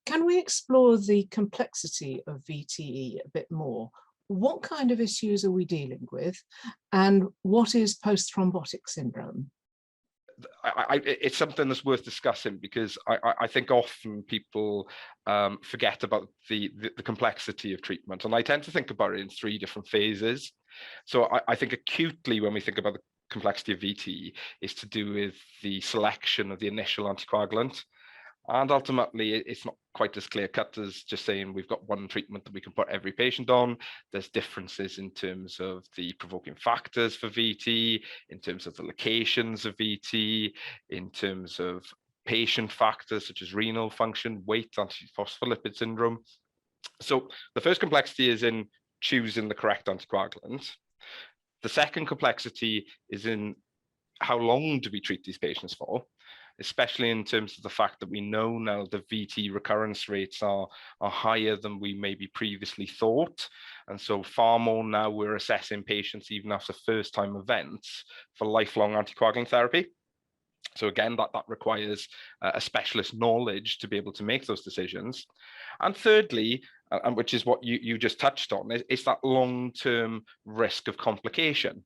Can we explore the complexity of VTE a bit more? What kind of issues are we dealing with, and what is post-thrombotic syndrome? It's something that's worth discussing, because I think often people forget about the complexity of treatment, and I tend to think about it in three different phases. So I think acutely, when we think about the complexity of VTE, is to do with the selection of the initial anticoagulant. And ultimately, it's not quite as clear cut as just saying we've got one treatment that we can put every patient on. There's differences in terms of the provoking factors for VT, in terms of the locations of VT, in terms of patient factors such as renal function, weight, antiphospholipid syndrome. So the first complexity is in choosing the correct anticoagulant. The second complexity is in how long do we treat these patients for, especially in terms of the fact that we know now the VT recurrence rates are higher than we maybe previously thought. And so far more now we're assessing patients even after first-time events for lifelong anticoagulant therapy. So again, that requires a specialist knowledge to be able to make those decisions. And thirdly, and which is what you just touched on, is that long-term risk of complication.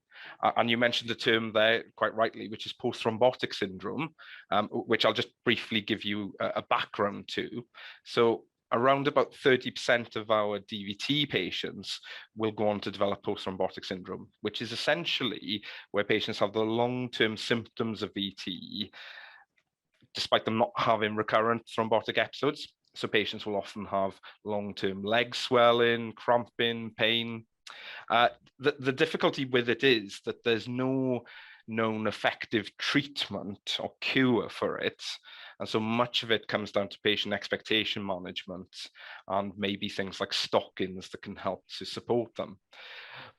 And you mentioned the term there quite rightly, which is post-thrombotic syndrome, which I'll just briefly give you a background to. So around about 30% of our DVT patients will go on to develop post-thrombotic syndrome, which is essentially where patients have the long-term symptoms of VT, despite them not having recurrent thrombotic episodes. So patients will often have long-term leg swelling, cramping, pain. The difficulty with it is that there's no known effective treatment or cure for it. And so much of it comes down to patient expectation management and maybe things like stockings that can help to support them.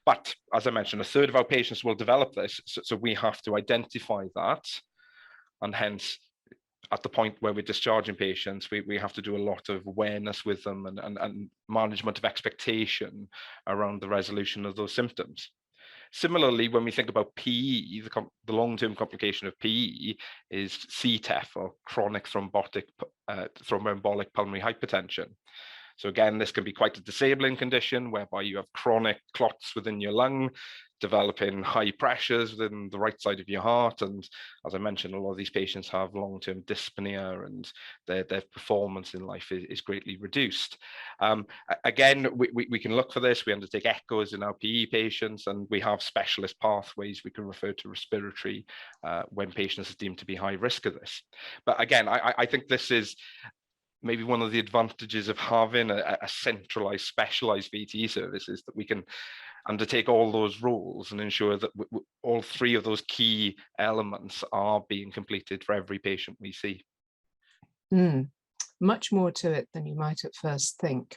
But as I mentioned, a third of our patients will develop this. So we have to identify that. And hence, at the point where we're discharging patients, we have to do a lot of awareness with them and management of expectation around the resolution of those symptoms. Similarly, when we think about PE, the long-term complication of PE is CTEPH, or chronic thromboembolic pulmonary hypertension. So again, this can be quite a disabling condition whereby you have chronic clots within your lung, developing high pressures within the right side of your heart. And as I mentioned, a lot of these patients have long-term dyspnea, and their performance in life is greatly reduced. Again, we can look for this. We undertake echoes in our PE patients, and we have specialist pathways we can refer to respiratory when patients are deemed to be high risk of this. But again, I think this is maybe one of the advantages of having a centralized, specialized VTE service, is that we can undertake all those roles and ensure that all three of those key elements are being completed for every patient we see. Much more to it than you might at first think.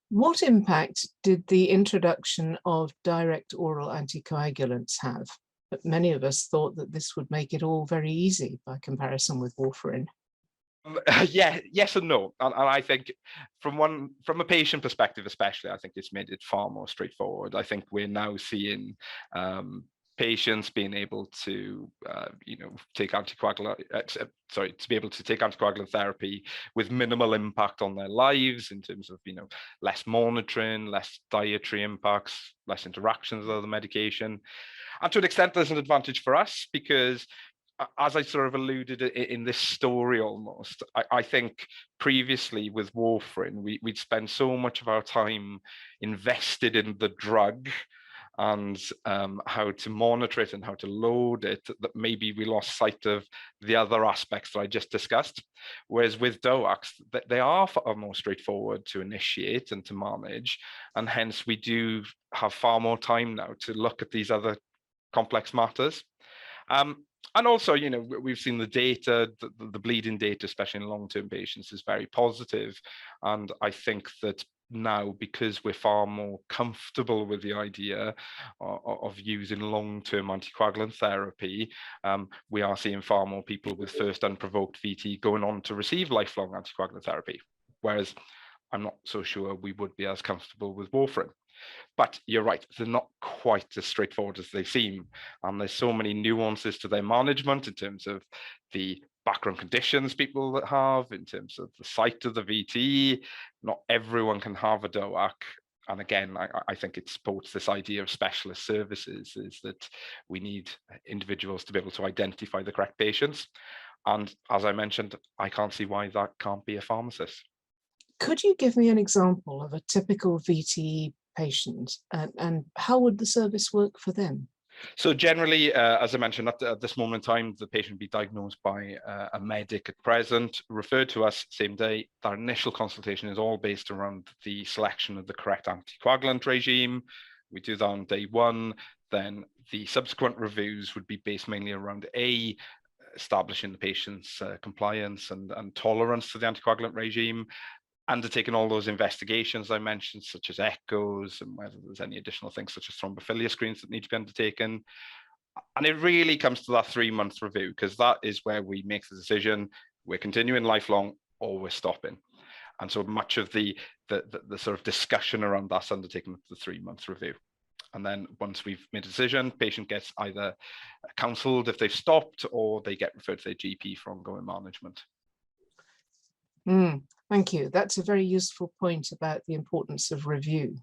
What impact did the introduction of direct oral anticoagulants have? But many of us thought that this would make it all very easy by comparison with warfarin. Yeah, yes and no. And I think from a patient perspective, especially, I think it's made it far more straightforward. I think we're now seeing patients being able to, take to be able to take anticoagulant therapy with minimal impact on their lives in terms of, less monitoring, less dietary impacts, less interactions with other medication. And to an extent, there's an advantage for us because, as I sort of alluded in this story almost, I think previously with warfarin, we'd spend so much of our time invested in the drug and how to monitor it and how to load it, that maybe we lost sight of the other aspects that I just discussed. Whereas with DOACs, they are far more straightforward to initiate and to manage, and hence we do have far more time now to look at these other complex matters. And also, we've seen the data, the bleeding data, especially in long-term patients, is very positive. And I think that now, because we're far more comfortable with the idea of using long-term anticoagulant therapy, we are seeing far more people with first unprovoked VT going on to receive lifelong anticoagulant therapy. Whereas I'm not so sure we would be as comfortable with warfarin. But you're right, they're not quite as straightforward as they seem. And there's so many nuances to their management in terms of the background conditions people that have, in terms of the site of the VTE. Not everyone can have a DOAC. And again, I think it supports this idea of specialist services, is that we need individuals to be able to identify the correct patients. And as I mentioned, I can't see why that can't be a pharmacist. Could you give me an example of a typical VTE patient, and how would the service work for them? So generally, as I mentioned, at this moment in time, the patient be diagnosed by a medic at present, referred to us same day. That initial consultation is all based around the selection of the correct anticoagulant regime. We do that on day one. Then the subsequent reviews would be based mainly around establishing the patient's compliance and tolerance to the anticoagulant regime, undertaking all those investigations I mentioned, such as echoes, and whether there's any additional things such as thrombophilia screens that need to be undertaken. And it really comes to that 3-month review, because that is where we make the decision, we're continuing lifelong or we're stopping. And so much of the sort of discussion around that's undertaken at the 3-month review. And then once we've made a decision, patient gets either counselled if they've stopped, or they get referred to their GP for ongoing management. Thank you. That's a very useful point about the importance of review.